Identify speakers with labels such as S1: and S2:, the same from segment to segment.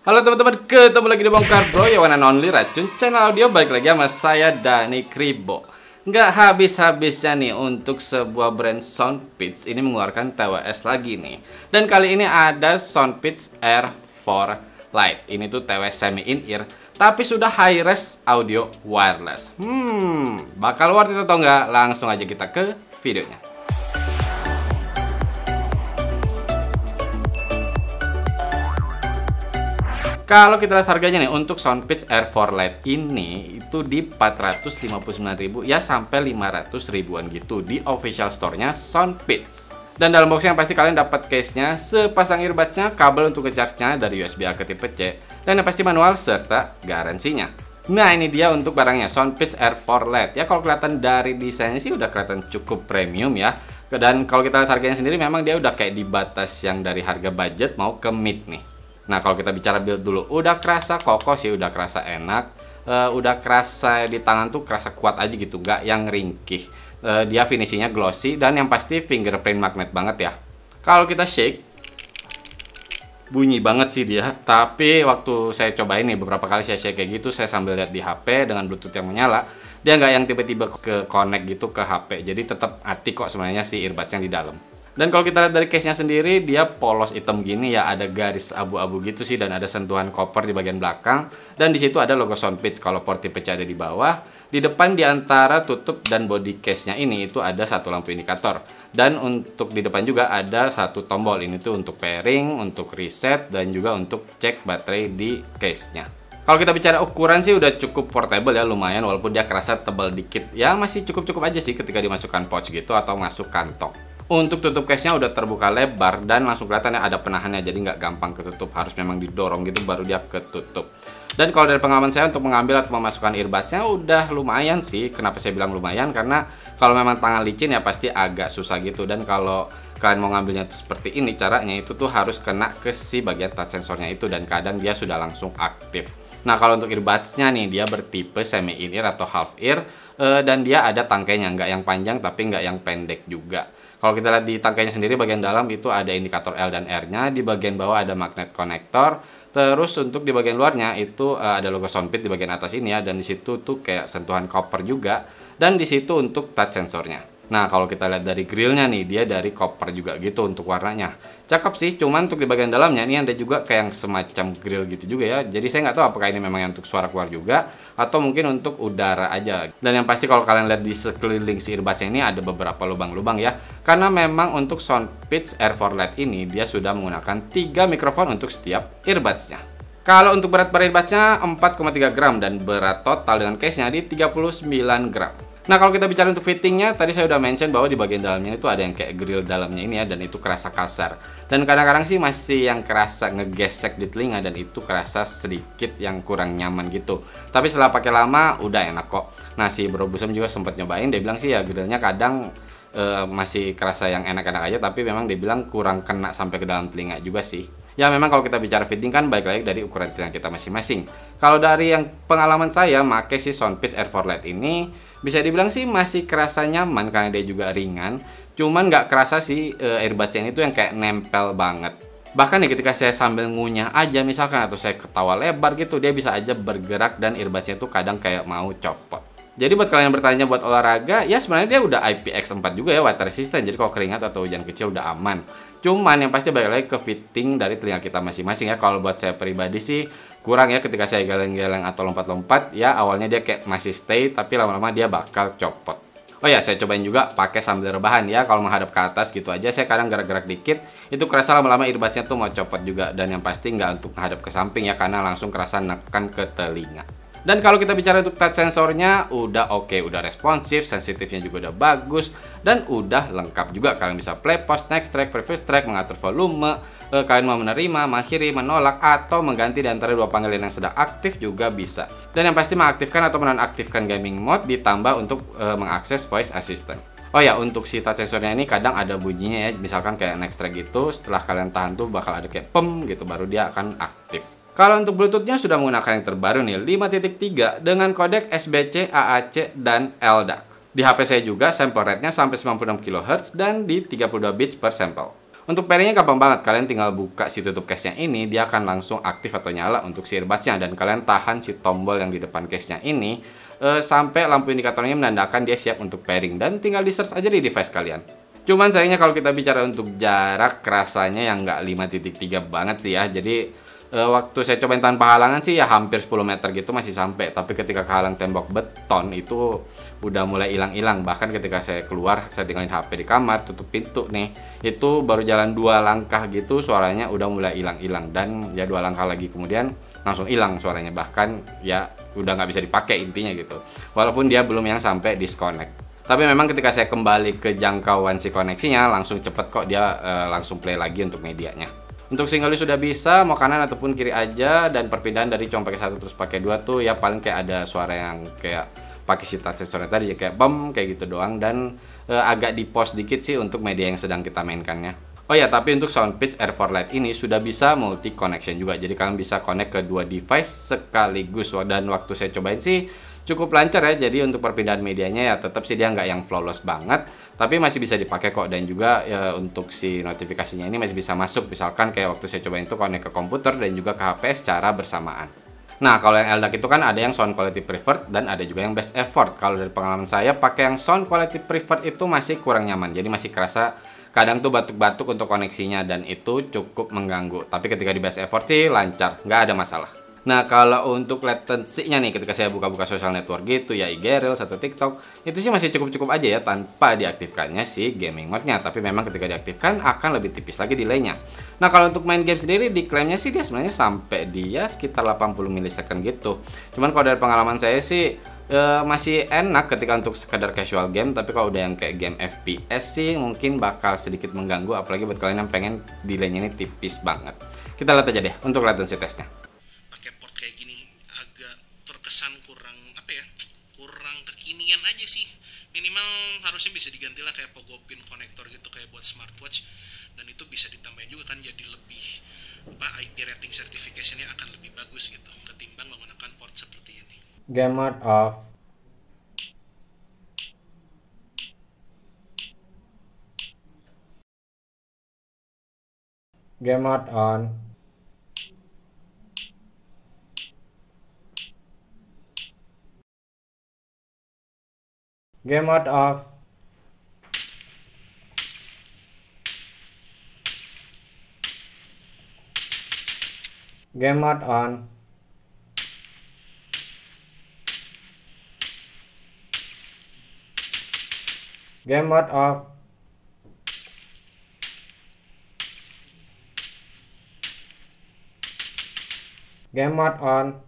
S1: Halo teman-teman, ketemu lagi di Bongkar Bro, ya one and only racun channel audio. Balik lagi sama saya, Dani Kribo. Nggak habis-habisnya nih untuk sebuah brand Soundpeats ini mengeluarkan TWS lagi nih. Dan kali ini ada Soundpeats Air 4 Lite. Ini tuh TWS semi in-ear, tapi sudah high-res audio wireless. Bakal worth it atau nggak? Langsung aja kita ke videonya. Kalau kita lihat harganya nih untuk Soundpeats Air 4 Lite ini itu di 459.000 ya sampai 500 ribuan gitu di official store-nya Soundpeats. Dan dalam boxnya pasti kalian dapat case-nya, sepasang earbuds-nya, kabel untuk nge-charge-nya dari USB A ke tipe C, dan yang pasti manual serta garansinya. Nah, ini dia untuk barangnya Soundpeats Air 4 Lite. Ya kalau kelihatan dari desainnya sih udah kelihatan cukup premium ya. Dan kalau kita lihat harganya sendiri memang dia udah kayak di batas yang dari harga budget mau ke mid nih. Nah, kalau kita bicara build dulu, udah kerasa kokoh sih, udah kerasa enak, udah kerasa di tangan tuh kerasa kuat aja gitu, nggak yang ringkih. Dia finishingnya glossy dan yang pasti fingerprint magnet banget ya. Kalau kita shake, bunyi banget sih dia. Tapi waktu saya cobain nih beberapa kali saya shake kayak gitu, saya sambil lihat di HP dengan Bluetooth yang menyala, dia nggak yang tiba-tiba ke connect gitu ke HP. Jadi tetap hati kok sebenarnya si earbuds yang di dalam. Dan kalau kita lihat dari case-nya sendiri, dia polos hitam gini ya, ada garis abu-abu gitu sih, dan ada sentuhan koper di bagian belakang. Dan di situ ada logo Soundpeats. Kalau port tipe C ada di bawah. Di depan di antara tutup dan body case-nya ini itu ada satu lampu indikator. Dan untuk di depan juga ada satu tombol. Ini tuh untuk pairing, untuk reset, dan juga untuk cek baterai di case-nya. Kalau kita bicara ukuran sih udah cukup portable ya, lumayan walaupun dia kerasa tebal dikit. Ya masih cukup-cukup aja sih ketika dimasukkan pouch gitu atau masuk kantong. Untuk tutup case-nya udah terbuka lebar dan langsung kelihatan ya ada penahannya, jadi nggak gampang ketutup, harus memang didorong gitu baru dia ketutup. Dan kalau dari pengalaman saya untuk mengambil atau memasukkan earbuds-nya udah lumayan sih. Kenapa saya bilang lumayan? Karena kalau memang tangan licin ya pasti agak susah gitu. Dan kalau kalian mau ngambilnya tuh seperti ini caranya, itu tuh harus kena ke si bagian touch sensornya itu, dan kadang dia sudah langsung aktif. Nah, kalau untuk earbuds-nya nih, dia bertipe semi in-ear atau half ear, dan dia ada tangkainya, nggak yang panjang tapi nggak yang pendek juga. Kalau kita lihat di tangkainya sendiri bagian dalam itu ada indikator L dan R-nya, di bagian bawah ada magnet konektor, terus untuk di bagian luarnya itu ada logo Soundpeats di bagian atas ini ya, dan di situ tuh kayak sentuhan copper juga, dan di situ untuk touch sensornya. Nah, kalau kita lihat dari grillnya nih, dia dari copper juga gitu untuk warnanya. Cakep sih, cuman untuk di bagian dalamnya ini ada juga kayak yang semacam grill gitu juga ya. Jadi saya nggak tahu apakah ini memang untuk suara keluar juga, atau mungkin untuk udara aja. Dan yang pasti kalau kalian lihat di sekeliling si earbuds ini ada beberapa lubang-lubang ya. Karena memang untuk Soundpeats Air 4 Lite ini, dia sudah menggunakan 3 mikrofon untuk setiap earbudsnya. Kalau untuk berat per earbudsnya 4,3 gram dan berat total dengan case-nya di 39 gram. Nah, kalau kita bicara untuk fittingnya, tadi saya udah mention bahwa di bagian dalamnya itu ada yang kayak grill dalamnya ini ya, dan itu kerasa kasar. Dan kadang-kadang sih masih yang kerasa ngegesek di telinga, dan itu kerasa sedikit yang kurang nyaman gitu. Tapi setelah pakai lama, udah enak kok. Nah, si Bro Busem juga sempat nyobain, dia bilang sih ya grillnya kadang masih kerasa yang enak-enak aja, tapi memang dia bilang kurang kena sampai ke dalam telinga juga sih. Ya memang kalau kita bicara fitting kan baik lagi dari ukuran telinga kita masing-masing. Kalau dari yang pengalaman saya make si Soundpeats Air 4 Lite ini, bisa dibilang sih masih kerasa nyaman karena dia juga ringan. Cuman nggak kerasa sih earbuds-nya ini tuh yang kayak nempel banget. Bahkan ya ketika saya sambil ngunyah aja misalkan, atau saya ketawa lebar gitu, dia bisa aja bergerak dan earbuds-nya tuh kadang kayak mau copot. Jadi buat kalian yang bertanya buat olahraga, ya sebenarnya dia udah IPX4 juga ya, water resistant. Jadi kalau keringat atau hujan kecil udah aman. Cuman yang pasti balik lagi ke fitting dari telinga kita masing-masing ya. Kalau buat saya pribadi sih kurang ya ketika saya geleng-geleng atau lompat-lompat. Ya awalnya dia kayak masih stay, tapi lama-lama dia bakal copot. Oh ya, saya cobain juga pakai sambil rebahan ya. Kalau menghadap ke atas gitu aja, saya kadang gerak-gerak dikit, itu kerasa lama-lama earbuds-nya tuh mau copot juga. Dan yang pasti nggak untuk menghadap ke samping ya, karena langsung kerasa nekan ke telinga. Dan kalau kita bicara untuk touch sensornya, udah oke, udah responsif, sensitifnya juga udah bagus, dan udah lengkap juga. Kalian bisa play, pause, next track, previous track, mengatur volume, kalian mau menerima, mengakhiri, menolak, atau mengganti di antara dua panggilan yang sedang aktif juga bisa. Dan yang pasti mengaktifkan atau menonaktifkan gaming mode, ditambah untuk mengakses voice assistant. Oh ya, untuk si touch sensornya ini kadang ada bunyinya ya, misalkan kayak next track gitu, setelah kalian tahan tuh bakal ada kayak pem gitu, baru dia akan aktif. Kalau untuk Bluetooth-nya sudah menggunakan yang terbaru nih, 5.3 dengan kodek SBC, AAC, dan LDAC. Di HP saya juga sample rate-nya sampai 96 kHz dan di 32 bits per sampel. Untuk pairingnya gampang banget, kalian tinggal buka si tutup case-nya ini, dia akan langsung aktif atau nyala untuk si earbuds-nya, dan kalian tahan si tombol yang di depan case-nya ini sampai lampu indikatornya menandakan dia siap untuk pairing, dan tinggal di search aja di device kalian. Cuman sayangnya kalau kita bicara untuk jarak, rasanya yang nggak 5.3 banget sih ya. Jadi waktu saya cobain tanpa halangan sih ya hampir 10 meter gitu masih sampai. Tapi ketika kehalang tembok beton itu udah mulai hilang-hilang. Bahkan ketika saya keluar, saya tinggalin HP di kamar, tutup pintu nih, itu baru jalan 2 langkah gitu suaranya udah mulai hilang-hilang. Dan ya 2 langkah lagi kemudian langsung hilang suaranya. Bahkan ya udah nggak bisa dipakai intinya gitu. Walaupun dia belum yang sampai disconnect. Tapi memang ketika saya kembali ke jangkauan si koneksinya, langsung cepet kok dia langsung play lagi untuk medianya. Untuk single sudah bisa, mau kanan ataupun kiri aja, dan perpindahan dari cuma pakai 1 terus pakai 2 tuh ya paling kayak ada suara yang kayak pakai si touch sensornya tadi ya, kayak bum kayak gitu doang, dan agak di pause dikit sih untuk media yang sedang kita mainkannya. Oh ya, tapi untuk Soundpeats Air 4 Lite ini sudah bisa multi connection juga, jadi kalian bisa connect ke 2 device sekaligus, dan waktu saya cobain sih cukup lancar ya. Jadi untuk perpindahan medianya ya tetap sih dia nggak yang flawless banget, tapi masih bisa dipakai kok. Dan juga ya untuk si notifikasinya ini masih bisa masuk, misalkan kayak waktu saya cobain itu connect ke komputer dan juga ke HP secara bersamaan. Nah, kalau yang LDAC itu kan ada yang sound quality preferred dan ada juga yang best effort. Kalau dari pengalaman saya pakai yang sound quality preferred itu masih kurang nyaman, jadi masih kerasa kadang tuh batuk-batuk untuk koneksinya dan itu cukup mengganggu. Tapi ketika di best effort sih lancar, nggak ada masalah. Nah, kalau untuk latency-nya nih, ketika saya buka-buka social network gitu ya, IG Reels atau TikTok, itu sih masih cukup-cukup aja ya tanpa diaktifkannya si gaming mode-nya. Tapi memang ketika diaktifkan akan lebih tipis lagi delay-nya. Nah, kalau untuk main game sendiri diklaimnya sih dia sebenarnya sampai dia sekitar 80 millisecond gitu. Cuman kalau dari pengalaman saya sih masih enak ketika untuk sekedar casual game, tapi kalau udah yang kayak game FPS sih mungkin bakal sedikit mengganggu, apalagi buat kalian yang pengen delay-nya ini tipis banget. Kita lihat aja deh untuk latency testnya.
S2: Terkesan kurang kurang kekinian aja sih. Minimal harusnya bisa diganti lah kayak pogo pin konektor gitu kayak buat smartwatch, dan itu bisa ditambahin juga kan jadi lebih IP rating certification-nya akan lebih bagus gitu ketimbang menggunakan port seperti ini.
S1: Game mode off. Game mode on. Game mode off. Game mode on. Game mode off. Game mode on.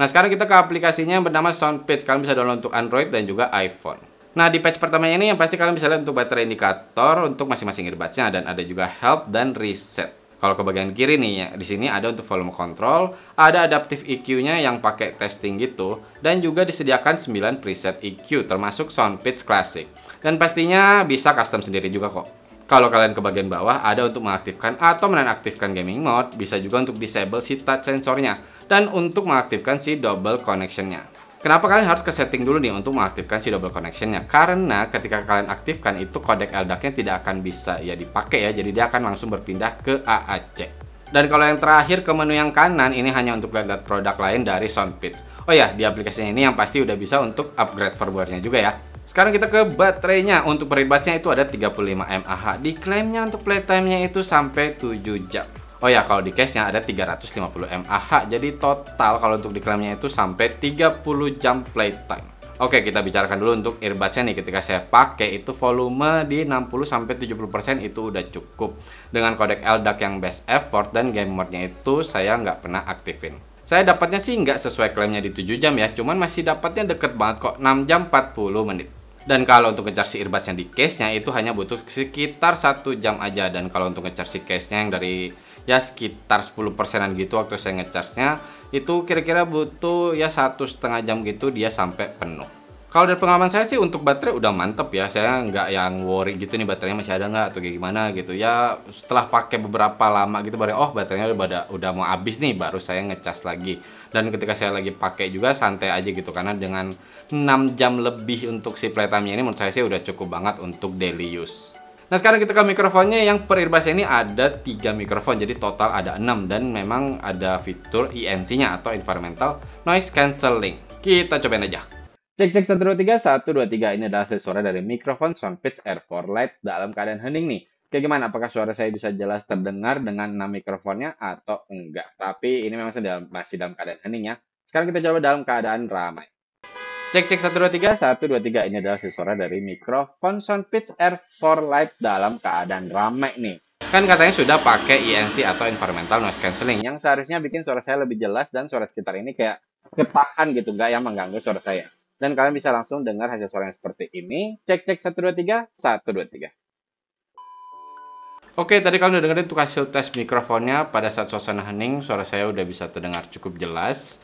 S1: Nah, sekarang kita ke aplikasinya yang bernama Soundpeats. Kalian bisa download untuk Android dan juga iPhone. Nah, di patch pertamanya ini yang pasti kalian bisa lihat untuk baterai indikator untuk masing-masing earbuds-nya, dan ada juga help dan reset. Kalau ke bagian kiri nih, ya, di sini ada untuk volume control, ada adaptive EQ-nya yang pakai testing gitu, dan juga disediakan 9 preset EQ termasuk Soundpeats Classic. Dan pastinya bisa custom sendiri juga kok. Kalau kalian ke bagian bawah ada untuk mengaktifkan atau menonaktifkan gaming mode, bisa juga untuk disable si touch sensornya, dan untuk mengaktifkan si double connection-nya. Kenapa kalian harus ke setting dulu nih untuk mengaktifkan si double connection-nya? Karena ketika kalian aktifkan itu kodek LDAC-nya tidak akan bisa ya dipakai ya, jadi dia akan langsung berpindah ke AAC. Dan kalau yang terakhir ke menu yang kanan, ini hanya untuk lihat produk lain dari Soundpeats. Oh ya, di aplikasinya ini yang pasti udah bisa untuk upgrade firmware-nya juga ya. Sekarang kita ke baterainya. Untuk earbuds-nya itu ada 35 mAh. Diklaimnya untuk playtime-nya itu sampai 7 jam. Oh ya, kalau di case-nya ada 350 mAh. Jadi total kalau untuk diklaimnya itu sampai 30 jam playtime. Oke, kita bicarakan dulu untuk earbuds-nya nih. Ketika saya pakai itu volume di 60-70% itu udah cukup. Dengan kodek LDAC yang best effort dan game mode-nya itu saya nggak pernah aktifin. Saya dapatnya sih nggak sesuai klaimnya di 7 jam ya, cuman masih dapatnya deket banget kok, 6 jam 40 menit. Dan kalau untuk nge-charge si earbuds yang di case-nya itu hanya butuh sekitar 1 jam aja. Dan kalau untuk nge-charge si case-nya yang dari ya sekitar 10%an gitu waktu saya nge-charge-nya, itu kira-kira butuh ya 1,5 jam gitu dia sampai penuh. Kalau dari pengalaman saya sih untuk baterai udah mantep ya. Saya nggak yang worry gitu nih baterainya masih ada nggak atau kayak gimana gitu. Ya setelah pakai beberapa lama gitu baru oh baterainya udah mau habis nih baru saya ngecas lagi. Dan ketika saya lagi pakai juga santai aja gitu karena dengan 6 jam lebih untuk si playtime-nya ini menurut saya sih udah cukup banget untuk daily use. Nah sekarang kita ke mikrofonnya. Yang per earbus ini ada 3 mikrofon, jadi total ada 6 dan memang ada fitur ENC-nya atau Environmental Noise Cancelling. Kita cobain aja. Cek cek 1 2 3 1 2 3. Ini adalah hasil suara dari mikrofon Soundpeats R4 Lite dalam keadaan hening nih. Kayak gimana? Apakah suara saya bisa jelas terdengar dengan 6 mikrofonnya atau enggak? Tapi ini memang masih dalam keadaan hening ya. Sekarang kita coba dalam keadaan ramai. Cek cek 1 2 3 1 2 3. Ini adalah hasil suara dari mikrofon Soundpeats R4 Lite dalam keadaan ramai nih. Kan katanya sudah pakai ENC atau Environmental Noise Cancelling yang seharusnya bikin suara saya lebih jelas dan suara sekitar ini kayak ketahan gitu, nggak yang mengganggu suara saya. Dan kalian bisa langsung dengar hasil suara yang seperti ini. Cek cek 1 2 3 1 2 3. Oke, tadi kalian udah dengerin untuk hasil tes mikrofonnya. Pada saat suasana hening, suara saya udah bisa terdengar cukup jelas.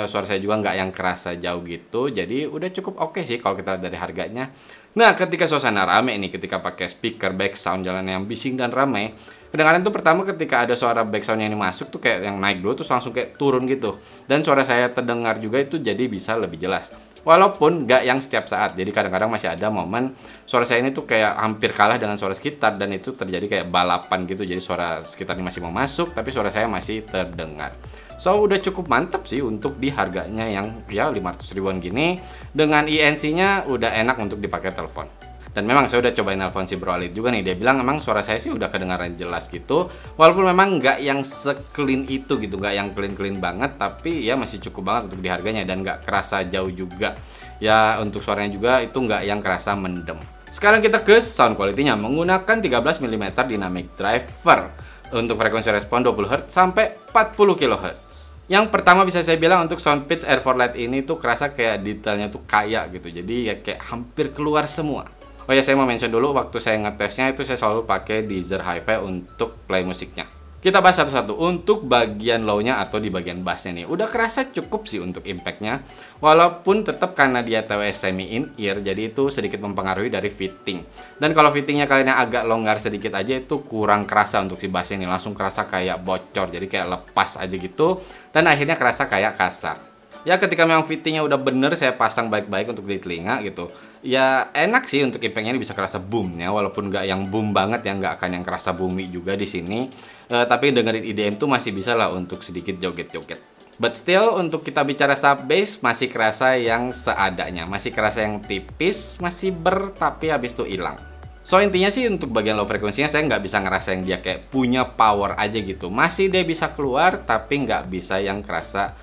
S1: Suara saya juga nggak yang kerasa jauh gitu. Jadi udah cukup oke sih kalau kita dari harganya. Nah, ketika suasana rame nih, ketika pakai speaker back sound jalan yang bising dan ramai, kadang-kadang tuh pertama ketika ada suara back sound yang ini masuk tuh kayak yang naik dulu terus langsung kayak turun gitu. Dan suara saya terdengar juga itu jadi bisa lebih jelas. Walaupun nggak yang setiap saat, jadi kadang-kadang masih ada momen suara saya ini tuh kayak hampir kalah dengan suara sekitar dan itu terjadi kayak balapan gitu. Jadi suara sekitar ini masih mau masuk, tapi suara saya masih terdengar. So udah cukup mantep sih untuk di harganya yang ya 500 ribuan gini. Dengan ENC-nya udah enak untuk dipakai telepon. Dan memang saya udah cobain nelfon si Bro Alit juga nih. Dia bilang emang suara saya sih udah kedengaran jelas gitu. Walaupun memang nggak yang se-clean itu gitu. Nggak yang clean-clean banget. Tapi ya masih cukup banget untuk di harganya. Dan nggak kerasa jauh juga. Ya untuk suaranya juga itu nggak yang kerasa mendem. Sekarang kita ke sound quality-nya. Menggunakan 13 mm dynamic driver. Untuk frekuensi respon 20 Hz sampai 40 kHz. Yang pertama bisa saya bilang untuk Soundpeats R4 Lite ini tuh kerasa kayak detailnya tuh kaya gitu. Jadi ya kayak hampir keluar semua. Oh ya, saya mau mention dulu waktu saya ngetesnya itu saya selalu pakai Deezer Hi-Fi untuk play musiknya. Kita bahas satu-satu. Untuk bagian low-nya atau di bagian bass-nya nih, udah kerasa cukup sih untuk impact-nya. Walaupun tetap karena dia TWS semi in-ear, jadi itu sedikit mempengaruhi dari fitting. Dan kalau fittingnya kalian yang agak longgar sedikit aja itu kurang kerasa untuk si bass-nya nih. Langsung kerasa kayak bocor, jadi kayak lepas aja gitu. Dan akhirnya kerasa kayak kasar. Ya ketika memang fittingnya udah bener saya pasang baik-baik untuk di telinga gitu. Ya enak sih untuk impactnya ini bisa kerasa boomnya, walaupun nggak yang boom banget ya, nggak akan yang kerasa boomy juga di sini. Tapi dengerin EDM tuh masih bisa lah untuk sedikit joget-joget. But still untuk kita bicara sub bass masih kerasa yang seadanya, masih kerasa yang tipis, masih tapi habis itu hilang. So intinya sih untuk bagian low frekuensinya saya nggak bisa ngerasa yang dia kayak punya power aja gitu. Masih dia bisa keluar tapi nggak bisa yang kerasa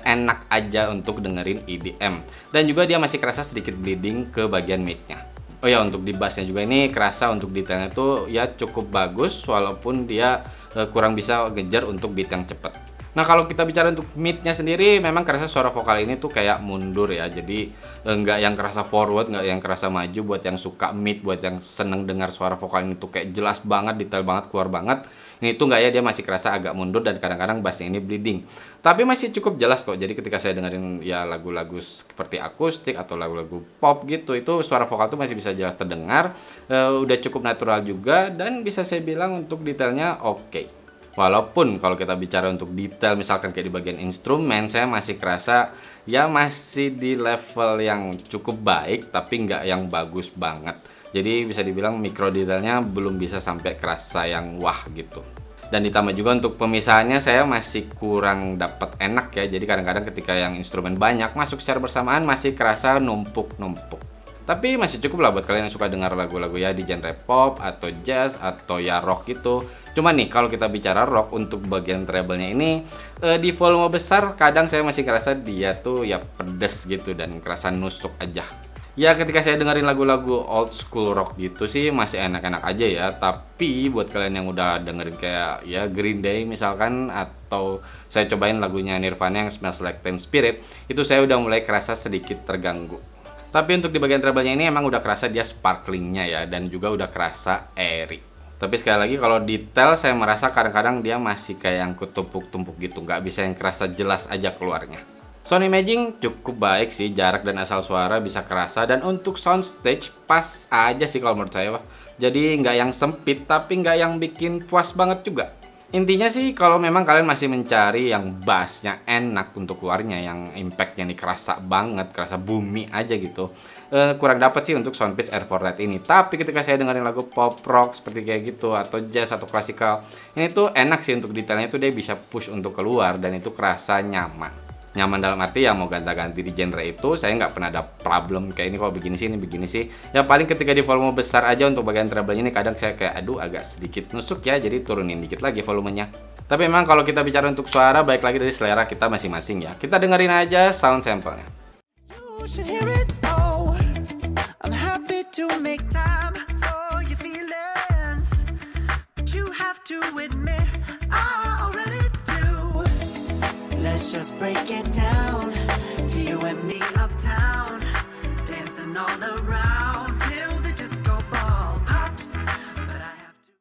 S1: enak aja untuk dengerin EDM. Dan juga dia masih kerasa sedikit bleeding ke bagian mid-nya. Oh ya, untuk di bass-nya juga ini kerasa untuk detailnya tuh ya cukup bagus walaupun dia kurang bisa ngejar untuk beat yang cepet. Nah kalau kita bicara untuk mid-nya sendiri memang kerasa suara vokal ini tuh kayak mundur ya. Jadi nggak yang kerasa forward, nggak yang kerasa maju. Buat yang suka mid, buat yang seneng dengar suara vokal ini tuh kayak jelas banget, detail banget, keluar banget. Ini tuh nggak ya, dia masih kerasa agak mundur dan kadang-kadang bassnya ini bleeding. Tapi masih cukup jelas kok. Jadi ketika saya dengerin ya lagu-lagu seperti akustik atau lagu-lagu pop gitu, itu suara vokal tuh masih bisa jelas terdengar. Udah cukup natural juga dan bisa saya bilang untuk detailnya oke. Walaupun kalau kita bicara untuk detail misalkan kayak di bagian instrumen saya masih kerasa ya masih di level yang cukup baik tapi nggak yang bagus banget. Jadi bisa dibilang mikro detailnya belum bisa sampai kerasa yang wah gitu. Dan ditambah juga untuk pemisahannya saya masih kurang dapat enak ya. Jadi kadang-kadang ketika yang instrumen banyak masuk secara bersamaan masih kerasa numpuk-numpuk. Tapi masih cukup lah buat kalian yang suka dengar lagu-lagu ya di genre pop atau jazz atau ya rock gitu. Cuma nih kalau kita bicara rock untuk bagian treble-nya ini di volume besar kadang saya masih ngerasa dia tuh ya pedes gitu dan kerasa nusuk aja. Ya ketika saya dengerin lagu-lagu old school rock gitu sih masih enak-enak aja ya. Tapi buat kalian yang udah dengerin kayak ya Green Day misalkan atau saya cobain lagunya Nirvana yang Smells Like Teen Spirit, itu saya udah mulai kerasa sedikit terganggu. Tapi untuk di bagian treble-nya ini emang udah kerasa dia sparklingnya ya, dan juga udah kerasa airy. Tapi sekali lagi kalau detail saya merasa kadang-kadang dia masih kayak yang ketumpuk-tumpuk gitu, nggak bisa yang kerasa jelas aja keluarnya. Sound imaging cukup baik sih, jarak dan asal suara bisa kerasa, dan untuk soundstage pas aja sih kalau menurut saya. Jadi nggak yang sempit tapi nggak yang bikin puas banget juga. Intinya sih kalau memang kalian masih mencari yang bassnya enak untuk keluarnya, yang impactnya nih kerasa banget, kerasa bumi aja gitu, kurang dapat sih untuk Soundpitch R4 Lite ini. Tapi ketika saya dengerin lagu pop rock seperti kayak gitu, atau jazz atau klasikal, ini tuh enak sih untuk detailnya tuh dia bisa push untuk keluar dan itu kerasa nyaman. Nyaman dalam arti ya mau ganti-ganti di genre itu saya nggak pernah ada problem kayak ini kalau begini sih, ini begini sih. Ya paling ketika di volume besar aja untuk bagian treble-nya ini kadang saya kayak aduh agak sedikit nusuk ya, jadi turunin dikit lagi volumenya. Tapi memang kalau kita bicara untuk suara, baik lagi dari selera kita masing-masing ya. Kita dengerin aja sound sample-nya.
S3: Let's just break it down to you and me uptown, dancing all around till the disco ball pops. But I have to.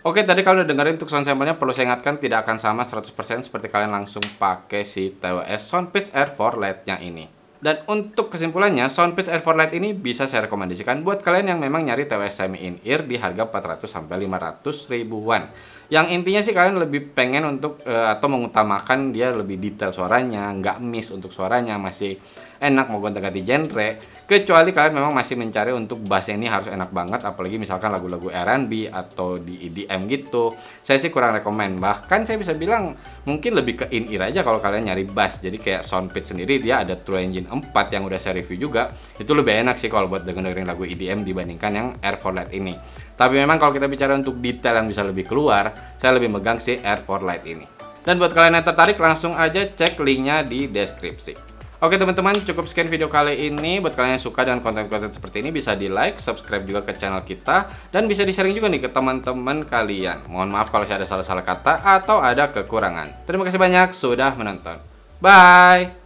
S1: Oke, tadi kalau udah dengerin untuk sound sample-nya, perlu saya ingatkan tidak akan sama 100% seperti kalian langsung pakai si TWS Soundpitch R4 Lite-nya ini. Dan untuk kesimpulannya, Soundpitch R4 Lite ini bisa saya rekomendasikan buat kalian yang memang nyari TWS semi in-ear di harga 400-500 ribuan. Yang intinya sih kalian lebih pengen untuk atau mengutamakan dia lebih detail suaranya, nggak miss untuk suaranya, masih enak mau gonta-ganti genre. Kecuali kalian memang masih mencari untuk bassnya ini harus enak banget, apalagi misalkan lagu-lagu R&B atau di EDM gitu. Saya sih kurang rekomen. Bahkan saya bisa bilang mungkin lebih ke in-ear aja kalau kalian nyari bass. Jadi kayak Soundpitch sendiri dia ada True Engine 4 yang udah saya review juga. Itu lebih enak sih kalau buat dengerin lagu EDM dibandingkan yang R4 Lite ini. Tapi memang kalau kita bicara untuk detail yang bisa lebih keluar, saya lebih megang si R4 Lite ini. Dan buat kalian yang tertarik, langsung aja cek linknya di deskripsi. Oke teman-teman, cukup sekian video kali ini. Buat kalian yang suka dengan konten-konten seperti ini, bisa di like, subscribe juga ke channel kita, dan bisa di-sharing juga nih ke teman-teman kalian. Mohon maaf kalau saya ada salah-salah kata atau ada kekurangan. Terima kasih banyak sudah menonton. Bye!